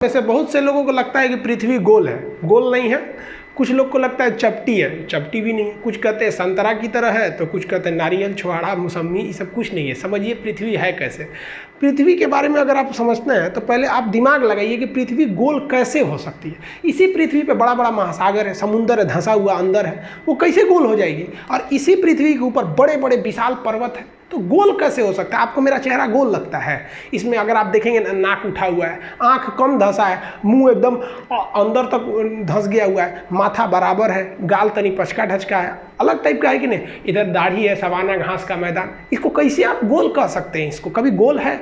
वैसे बहुत से लोगों को लगता है कि पृथ्वी गोल है, गोल नहीं है। कुछ लोग को लगता है चपटी है, चपटी भी नहीं है। कुछ कहते हैं संतरा की तरह है, तो कुछ कहते हैं नारियल, छुहाड़ा, मौसमी, ये सब कुछ नहीं है। समझिए पृथ्वी है कैसे। पृथ्वी के बारे में अगर आप समझते हैं तो पहले आप दिमाग लगाइए कि पृथ्वी गोल कैसे हो सकती है। इसी पृथ्वी पे बड़ा बड़ा महासागर है, समुंदर है, धंसा हुआ अंदर है, वो कैसे गोल हो जाएगी। और इसी पृथ्वी के ऊपर बड़े बड़े विशाल पर्वत है, तो गोल कैसे हो सकता है। आपको मेरा चेहरा गोल लगता है, इसमें अगर आप देखेंगे नाक उठा हुआ है, आंख कम धंसा है, मुंह एकदम अंदर तक धंस गया हुआ है, माथा बराबर है, गाल तनी पचका ढचका है, अलग टाइप का है कि नहीं, इधर दाढ़ी है, सवाना घास का मैदान। इसको कैसे आप गोल कह सकते हैं। इसको कभी गोल है।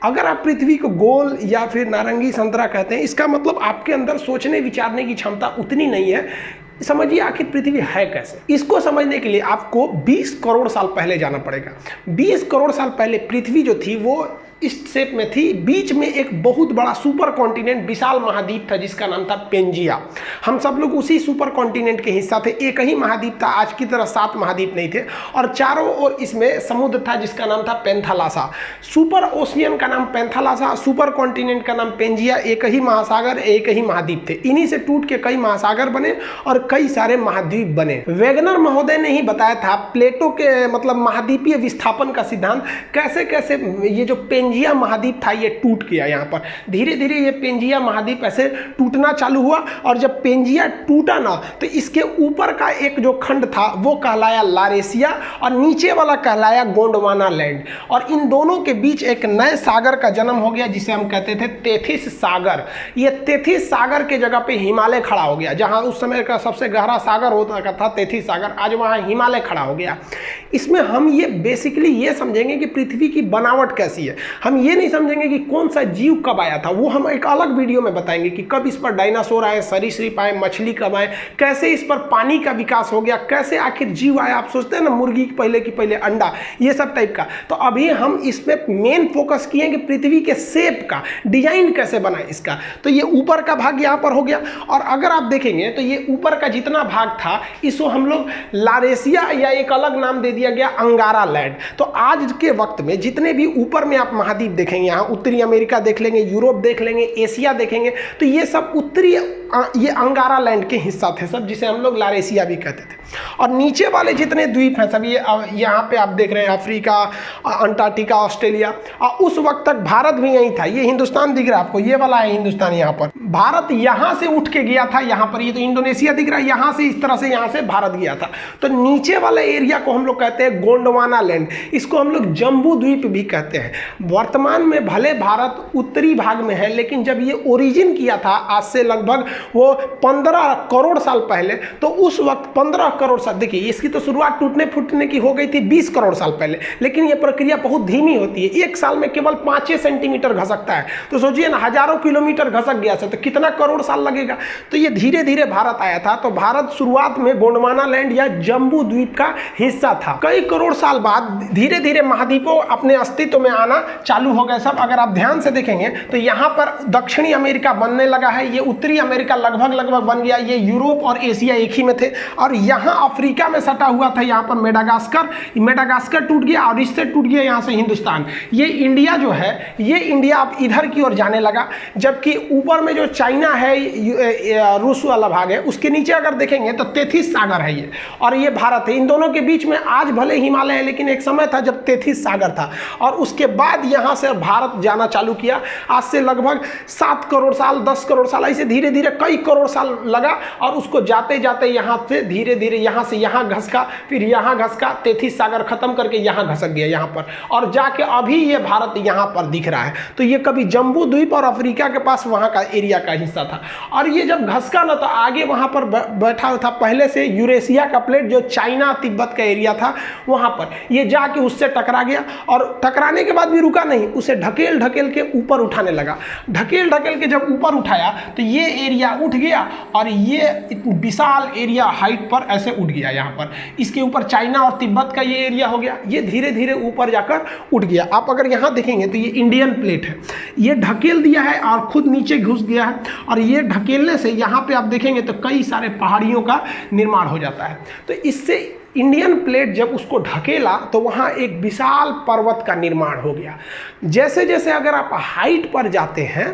अगर आप पृथ्वी को गोल या फिर नारंगी संतरा कहते हैं, इसका मतलब आपके अंदर सोचने विचारने की क्षमता उतनी नहीं है। समझिए आखिर पृथ्वी है कैसे। इसको समझने के लिए आपको 20 करोड़ साल पहले जाना पड़ेगा। 20 करोड़ साल पहले पृथ्वी जो थी वो इस शेप में थी। बीच में एक बहुत बड़ा सुपर कॉन्टिनेंट, विशाल महाद्वीप था जिसका नाम था पेंजिया। हम सब लोग उसी सुपर कॉन्टिनेंट के हिस्सा थे। एक ही महाद्वीप था, आज की तरह 7 महाद्वीप नहीं थे, और चारों ओर इसमें समुद्र था जिसका नाम था पेंथालासा। सुपर ओशियन का नाम पेंथालासा, सुपर कॉन्टिनेंट का नाम पेंजिया। एक ही महासागर, एक ही महाद्वीप थे। इन्हीं से टूट के कई महासागर बने और कई सारे महाद्वीप बने। वेगनर महोदय ने ही बताया था प्लेटो के मतलब महाद्वीपीय विस्थापन का सिद्धांत, कैसे कैसे ये जो पेंजिया महाद्वीप था ये टूट गया। यहाँ पर धीरे धीरे ये पेंजिया महाद्वीप ऐसे टूटना चालू हुआ, और जब पेंजिया टूटा ना तो इसके ऊपर का एक जो खंड था वो कहलाया लारेशिया, और नीचे वाला कहलाया गोंडवाना लैंड। और इन दोनों के बीच एक नए सागर का जन्म हो गया जिसे हम कहते थे तेथिस सागर। ये तेथिस सागर के जगह पे हिमालय खड़ा हो गया। जहाँ उस समय का सबसे गहरा सागर होता था तेथिस सागर, आज वहाँ हिमालय खड़ा हो गया। इसमें हम ये बेसिकली ये समझेंगे कि पृथ्वी की बनावट कैसी है। हम ये नहीं समझेंगे कि कौन सा जीव कब आया था, वो हम एक अलग वीडियो में बताएंगे कि कब इस पर डायनासोर आए, सरीसृप आए, मछली कब आए, कैसे इस पर पानी का विकास हो गया, कैसे आखिर जीव आया। आप सोचते हैं ना मुर्गी की पहले अंडा, ये सब टाइप का। तो अभी हम इस पे मेन फोकस किए कि पृथ्वी के शेप का डिजाइन कैसे बना इसका। तो ये ऊपर का भाग यहाँ पर हो गया, और अगर आप देखेंगे तो ये ऊपर का जितना भाग था इसको हम लोग लारेशिया या एक अलग नाम दे दिया गया अंगारा लैंड। तो आज के वक्त में जितने भी ऊपर में आप महाद्वीप देखेंगे, यहाँ उत्तरी अमेरिका देख लेंगे, यूरोप देख लेंगे, एशिया देखेंगे, तो ये सब उत्तरी ये अंगारा लैंड के हिस्सा थे सब, जिसे हम लोग लारेशिया भी कहते थे। और नीचे वाले जितने द्वीप हैं सब ये यहाँ पे आप देख रहे हैं, अफ्रीका, अंटार्कटिका, ऑस्ट्रेलिया। और उस वक्त तक भारत भी यहीं था। ये हिंदुस्तान दिख रहा है आपको, ये वाला है हिंदुस्तान। यहाँ पर भारत यहाँ से उठ के गया था, यहाँ पर ये तो इंडोनेशिया दिख रहा है, यहाँ से इस तरह से यहाँ से भारत गया था। तो नीचे वाले एरिया को हम लोग कहते हैं गोंडवाना लैंड। इसको हम लोग जम्बू द्वीप भी कहते हैं। वर्तमान में भले भारत उत्तरी भाग में है, लेकिन जब ये ओरिजिन किया था आज से लगभग वो 15 करोड़ साल पहले, तो उस वक्त 15 करोड़ साल, देखिए इसकी तो शुरुआत टूटने फूटने की हो गई थी 20 करोड़ साल पहले, लेकिन ये प्रक्रिया बहुत धीमी होती है। एक साल में केवल 5 सेंटीमीटर घसकता है। तो सोचिए ना, हजारों किलोमीटर घसक गया था तो कितना करोड़ साल लगेगा। तो ये धीरे धीरे भारत आया था। तो भारत शुरुआत में गोंडवाना लैंड या जम्बू द्वीप का हिस्सा था। कई करोड़ साल बाद धीरे धीरे महाद्वीपों अपने अस्तित्व में आना चालू हो गए सब। अगर आप ध्यान से देखेंगे तो यहाँ पर दक्षिणी अमेरिका बनने लगा है, ये उत्तरी अमेरिका लगभग बन गया, ये यूरोप और एशिया एक ही में थे। और यहाँ अफ्रीका में सटा हुआ था, यहाँ पर मेडागास्कर टूट गया, और इससे टूट गया यहाँ से हिंदुस्तान। ये इंडिया जो है, ये इंडिया अब इधर की ओर जाने लगा। जबकि ऊपर में जो चाइना है, रूस वाला भाग है, उसके नीचे अगर देखेंगे तो तेथिस सागर है ये, और ये भारत है। इन दोनों के बीच में आज भले हिमालय है, लेकिन एक समय था जब तेथिस सागर था, और उसके बाद यहाँ से भारत जाना चालू किया। आज से लगभग 7 करोड़ साल, 10 करोड़ साल, ऐसे धीरे धीरे कई करोड़ साल लगा, और उसको जाते जाते यहाँ से धीरे धीरे यहाँ से यहाँ घसका, फिर यहाँ घसका, तेथिस सागर खत्म करके यहाँ घसक गया यहाँ पर, और जाके अभी ये भारत यहाँ पर दिख रहा है। तो ये कभी जम्बू द्वीप और अफ्रीका के पास वहाँ का एरिया का हिस्सा था। और ये जब घसका ना तो आगे वहाँ पर बैठा था पहले से यूरेशिया का प्लेट, जो चाइना तिब्बत का एरिया था, वहाँ पर ये जाके उससे टकरा गया, और टकराने के बाद भी रुका नहीं, उसे ढकेल ढकेल के ऊपर उठाने लगा। ढकेल ढकेल के जब ऊपर उठाया तो ये एरिया उठ गया, और ये विशाल एरिया हाइट पर ऐसे उठ गया। यहाँ पर इसके ऊपर चाइना और तिब्बत का ये एरिया हो गया। ये धीरे धीरे ऊपर जाकर उठ गया। आप अगर यहाँ देखेंगे तो ये इंडियन प्लेट है, ये ढकेल दिया है और खुद नीचे घुस गया है। और ये ढकेलने से यहाँ पे आप देखेंगे तो कई सारे पहाड़ियों का निर्माण हो जाता है। तो इससे इंडियन प्लेट जब उसको ढकेला तो वहाँ एक विशाल पर्वत का निर्माण हो गया। जैसे जैसे अगर आप हाइट पर जाते हैं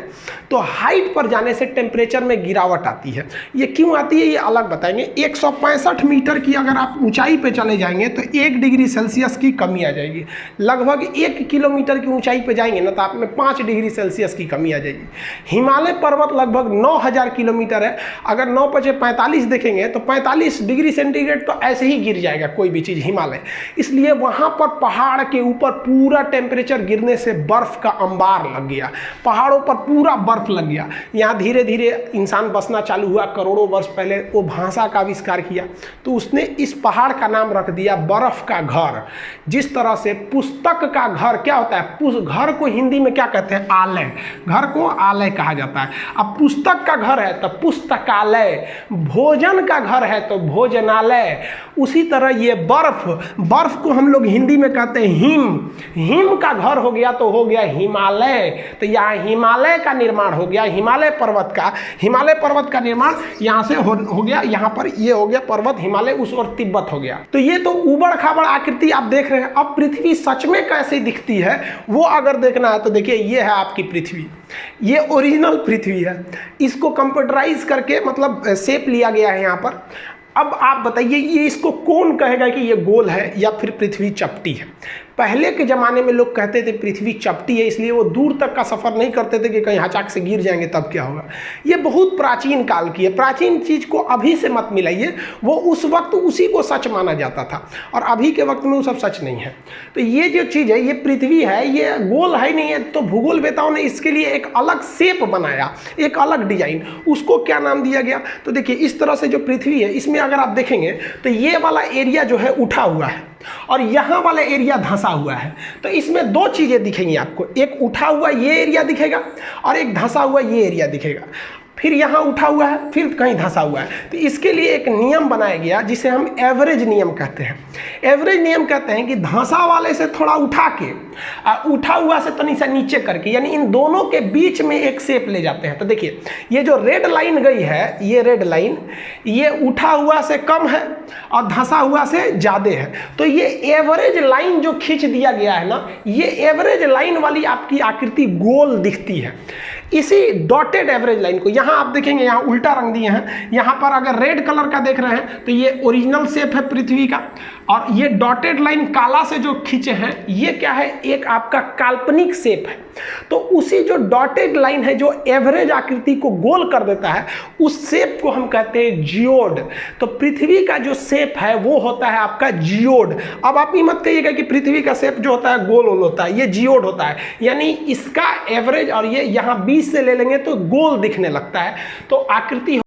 तो हाइट पर जाने से टेम्परेचर में गिरावट आती है। ये क्यों आती है ये अलग बताएंगे। 165 मीटर की अगर आप ऊंचाई पे चले जाएंगे तो 1 डिग्री सेल्सियस की कमी आ जाएगी। लगभग 1 किलोमीटर की ऊंचाई पे जाएंगे ना तो आप में 5 डिग्री सेल्सियस की कमी आ जाएगी। हिमालय पर्वत लगभग 9000 किलोमीटर है। अगर 9 × 45 देखेंगे तो 45 डिग्री सेंटीग्रेड तो ऐसे ही गिर जाएगा कोई भी चीज़ हिमालय। इसलिए वहाँ पर पहाड़ के ऊपर पूरा टेम्परेचर गिरने से बर्फ का अंबार लग गया, पहाड़ों पर पूरा बर्फ लग गया। यहाँ धीरे धीरे इंसान बसना चालू हुआ। करोड़ों वर्ष पहले वो भाषा का आविष्कार किया तो उसने इस पहाड़ का नाम रख दिया बर्फ का घर। जिस तरह से पुस्तक का घर क्या होता है, घर को हिंदी में क्या कहते हैं, आलय। घर को आलय कहा जाता है। अब पुस्तक का घर है तो पुस्तकालय, भोजन का घर है तो भोजनालय। उसी तरह ये बर्फ को हम लोग हिंदी में कहते हैं हिम का घर हो गया तो हो गया हिमालय। तो यहाँ हिमालय का निर्माण हो गया, हिमालय पर्वत का निर्माण यहाँ से हो गया। यहाँ पर ये हो गया पर्वत, हिमालय उस और तिब्बत हो गया। तो ये तो उबड़ खाबड़ आकृति आप देख रहे हैं। अब पृथ्वी सच में कैसे दिखती है वो अगर देखना है तो देखिए ये है आपकी पृथ्वी, ये ओरिजिनल पृथ्वी है। इसको कंप्यूटराइज करके मतलब शेप लिया गया है यहाँ पर। अब आप बताइए ये इसको कौन कहेगा कि ये गोल है या फिर पृथ्वी चपटी है। पहले के ज़माने में लोग कहते थे पृथ्वी चपटी है, इसलिए वो दूर तक का सफ़र नहीं करते थे कि कहीं अचानक से गिर जाएंगे तब क्या होगा। ये बहुत प्राचीन काल की है। प्राचीन चीज़ को अभी से मत मिलाइए, वो उस वक्त उसी को सच माना जाता था और अभी के वक्त में वो सब सच नहीं है। तो ये जो चीज़ है ये पृथ्वी है, ये गोल है नहीं है। तो भूगोलवेताओं ने इसके लिए एक अलग शेप बनाया, एक अलग डिजाइन। उसको क्या नाम दिया गया, तो देखिए इस तरह से जो पृथ्वी है इसमें अगर आप देखेंगे तो ये वाला एरिया जो है उठा हुआ है और यहाँ वाला एरिया धंसा हुआ है। तो इसमें दो चीज़ें दिखेंगी आपको, एक उठा हुआ ये एरिया दिखेगा और एक धंसा हुआ ये एरिया दिखेगा। फिर यहाँ उठा हुआ है, फिर कहीं धंसा हुआ है। तो इसके लिए एक नियम बनाया गया जिसे हम एवरेज नियम कहते हैं। एवरेज नियम कहते हैं कि धंसा वाले से थोड़ा उठा के उठा हुआ से तनी सा नीचे करके, यानी इन दोनों के बीच में एक शेप ले जाते हैं। तो देखिए ये जो रेड लाइन गई है, ये रेड लाइन ये उठा हुआ से कम है और धंसा हुआ से ज़्यादा है। तो ये एवरेज लाइन जो खींच दिया गया है ना, ये एवरेज लाइन वाली आपकी आकृति गोल दिखती है। इसी डॉटेड एवरेज लाइन को यहाँ आप देखेंगे, यहाँ उल्टा रंग दिए हैं। यहाँ पर अगर रेड कलर का देख रहे हैं तो ये ओरिजिनल शेप है पृथ्वी का, और ये डॉटेड लाइन काला से जो खींचे हैं ये क्या है, एक आपका काल्पनिक शेप है। तो उसी जो डॉटेड लाइन है जो एवरेज आकृति को गोल कर देता है, उस शेप को हम कहते हैं जियोड। तो पृथ्वी का जो शेप है वो होता है आपका जियोड। अब आप ये मत कहिएगा कि पृथ्वी का शेप जो होता है गोल होता है, ये जियोड होता है। यानी इसका एवरेज और ये यहाँ 20 से ले लेंगे तो गोल दिखने लगता है। तो आकृति